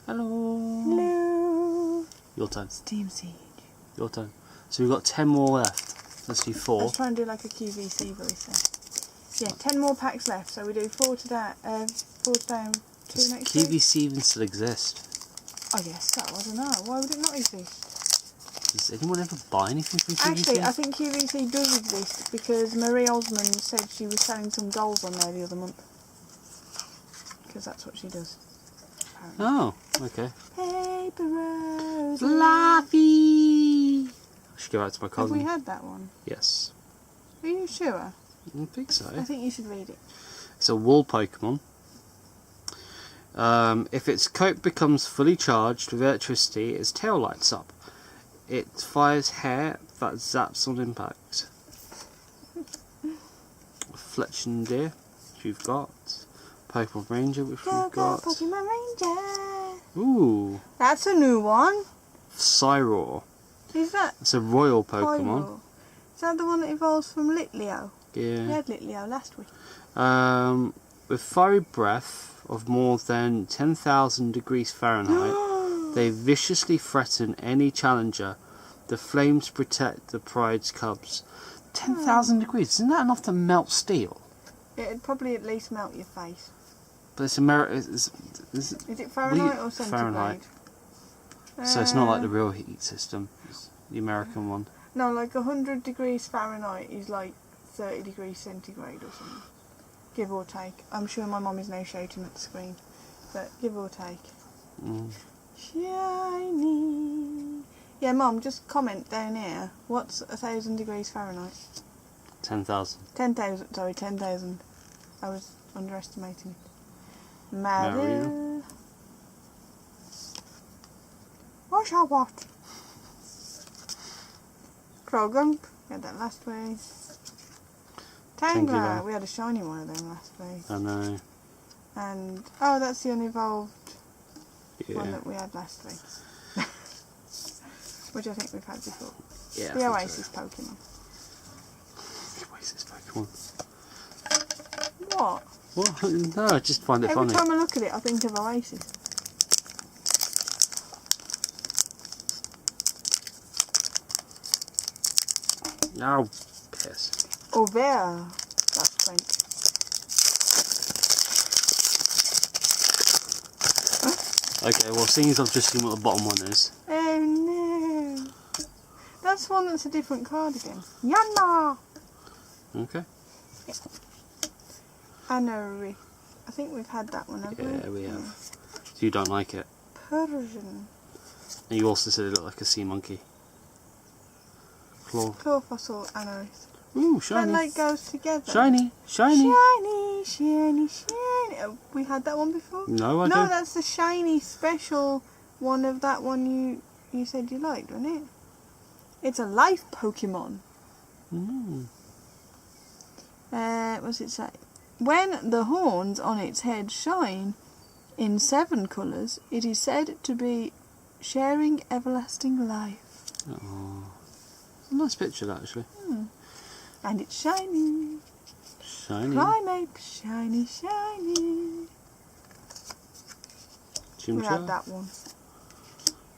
Hello. Hello. Your turn. Steam Siege. Your turn. So we've got 10 more left. Let's do 4. Let's try and do like a QVC voice then. Yeah, 10 more packs left. So we do 4 today. 4 today and 2 Does next week. QVC even still exist? I guess so. I don't know. Why would it not exist? Does anyone ever buy anything from QVC? Actually, I think QVC does exist because Marie Osmond said she was selling some dolls on there the other month. Because that's what she does. Apparently. Oh, okay. Paper Rose. Fluffy! I should go out to my cousin. Have we had that one? Yes. Are you sure? I think so. I think you should read it. It's a wool Pokemon. If its coat becomes fully charged with electricity, its tail lights up. It fires hair that zaps on impact. Fletching Deer, which you've got. Pokemon Ranger, which we've got. Pokemon Ranger. Ooh. That's a new one. Cyroar. Is that? It's a royal Pokemon. Pyro? Is that the one that evolves from Litleo? Yeah. We had Litleo last week. With fiery breath of more than 10,000 degrees Fahrenheit, they viciously threaten any challenger. The flames protect the pride's cubs. 10,000 degrees, isn't that enough to melt steel? It'd probably at least melt your face. But it's America. Is it Fahrenheit or centigrade? Fahrenheit. So it's not like the real heat system. It's the American one. No, like 100 degrees Fahrenheit is like 30 degrees centigrade or something. Give or take. I'm sure my mum is now shouting at the screen. But give or take. Shiny. Yeah, Mum, just comment down here. What's 1,000 degrees Fahrenheit? 10,000. 10,000. Sorry, 10,000. I was underestimating it. Mario. What's your what? Krogunk. We had that last week. Tangler. We had a shiny one of them last week. I know. And oh, that's the unevolved Yeah. one that we had last week. Which I think we've had before. Yeah. The Oasis Pokemon. Oasis Pokemon. What? What? No, I just find it Every funny. time I look at it, I think of Oasis. Oh, piss. Oh, there. That's French. Okay, well, seeing as I've just seen what the bottom one is. Oh no. That's one that's a different card again. Yanma! Okay. Yeah. Anori. I think we've had that one, haven't we? Yeah, we have. So you don't like it. Persian. And you also said it looked like a sea monkey. Claw. Clawfossil Anoris. Ooh, That shiny. like goes together. Shiny. Shiny. Shiny, shiny, shiny. We had that one before? No, I No, don't. that's the shiny special one of that one you said you liked, wasn't it? It's a life Pokemon. What's it say? When the horns on its head shine in 7 colours, it is said to be sharing everlasting life. Oh. A nice picture, that, actually. And it's shiny. Shiny. Primeape, shiny, shiny. We had that one.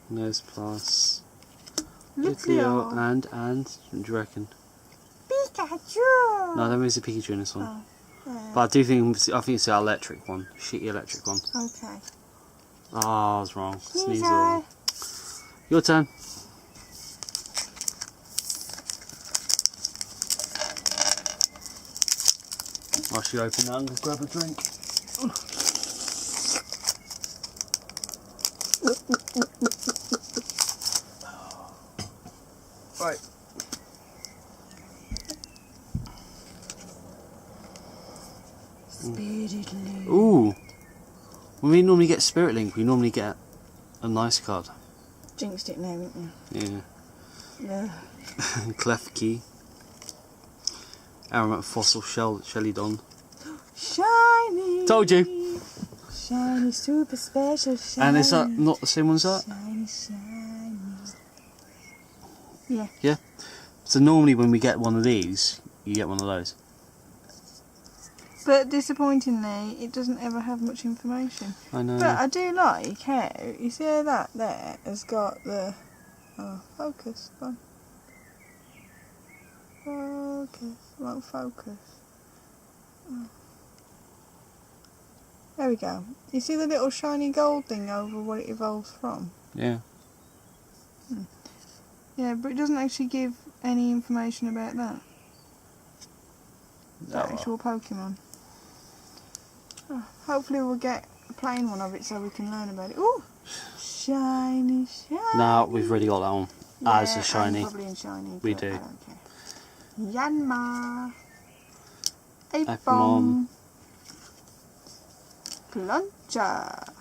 Nose plus. Litleo. And, what do you reckon? Pikachu! No, there is a Pikachu in this one. Oh. But I do think it's the electric one. Shitty electric one. Okay. Oh, I was wrong. Sneasel. Sneasel. Your turn. I should open that and go grab a drink. Right. Spirit Link. Ooh. When we normally get Spirit Link, we normally get a nice card. Jinxed it now, haven't you? Yeah. Yeah. Clef Key. Aromat Fossil Shellydon. Shiny! Told you! Shiny, super special, shiny. And is that not the same one as that? Shiny, shiny. Yeah. Yeah. So normally when we get one of these, you get one of those. But disappointingly, it doesn't ever have much information. I know. But I do like how, you see how that there has got the... Oh, focus, come on. Focus, won't focus. Oh. There we go. You see the little shiny gold thing over what it evolves from? Yeah. Yeah, but it doesn't actually give any information about that. The actual Pokemon. Oh, hopefully we'll get a plain one of it so we can learn about it. Ooh! Shiny, shiny. No, we've already got that one. Yeah, As a shiny. Probably in shiny. We but do. I don't care. Yanma. Apom. Apom. Plancha.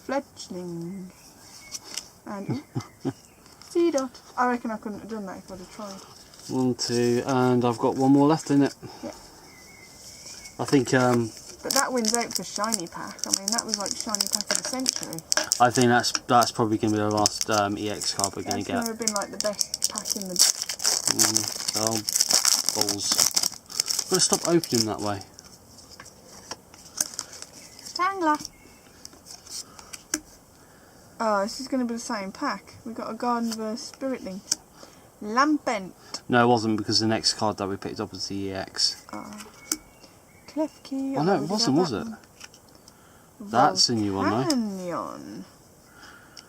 Fletchling. And Seedot. I reckon I couldn't have done that if I'd have tried. 1, 2, and I've got one more left in it. Yeah. I think But that wins out for shiny pack. I mean, that was like shiny pack of the century. I think that's probably going to be the last EX card we're going to get. That's going to have been like the best pack in the... Oh, balls. Gotta stop opening that way. Tangler. Oh, this is going to be the same pack. We've got a Garden vs Spiritling. Lampent. No, it wasn't, because the next card that we picked up was the EX. Klefki. Oh no, it wasn't, was it? That's a new one though.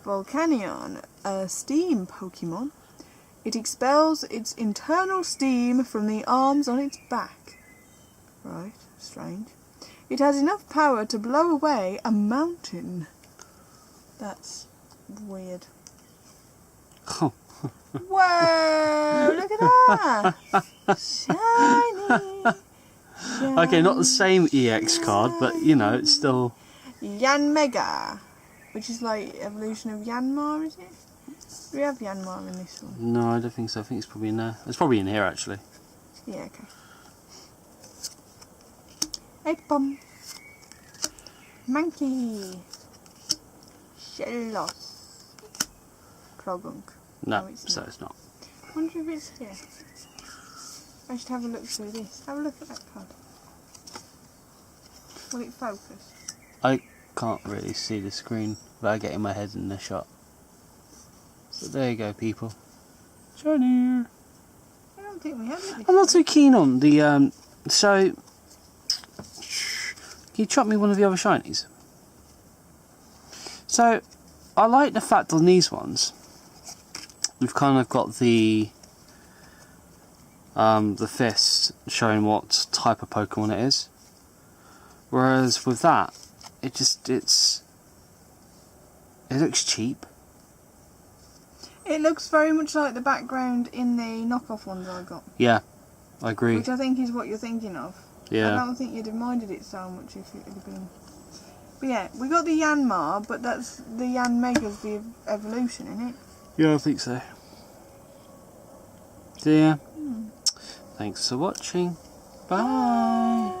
Volcanion, a steam Pokemon. It expels its internal steam from the arms on its back. Right, strange. It has enough power to blow away a mountain. That's weird. Oh. Whoa, look at that! Shiny! Okay, not the same EX card, but you know, it's still... Yanmega, which is like evolution of Yanmar, is it? Do we have Yanmar in this one? No, I don't think so. I think it's probably in there. It's probably in here, actually. Yeah, okay. Apom. Monkey. Shellos. Clogunk. No, it's so not. it's not. I wonder if it's here. I should have a look through this. Have a look at that card. Will it focus? I can't really see the screen without getting my head in the shot. So there you go, people. Shiny. I don't think we have it. I'm not too keen on the, so... Can you chop me one of the other shinies? So, I like the fact on these ones, we've kind of got the fist showing what type of Pokemon it is. Whereas with that, it looks cheap. It looks very much like the background in the knockoff ones I got. Yeah, I agree. Which I think is what you're thinking of. Yeah. I don't think you'd have minded it so much if it had been... But yeah, we got the Yanmar, but that's the Yanmega's the evolution, isn't it? Yeah, I think so. So yeah, thanks for watching. Bye.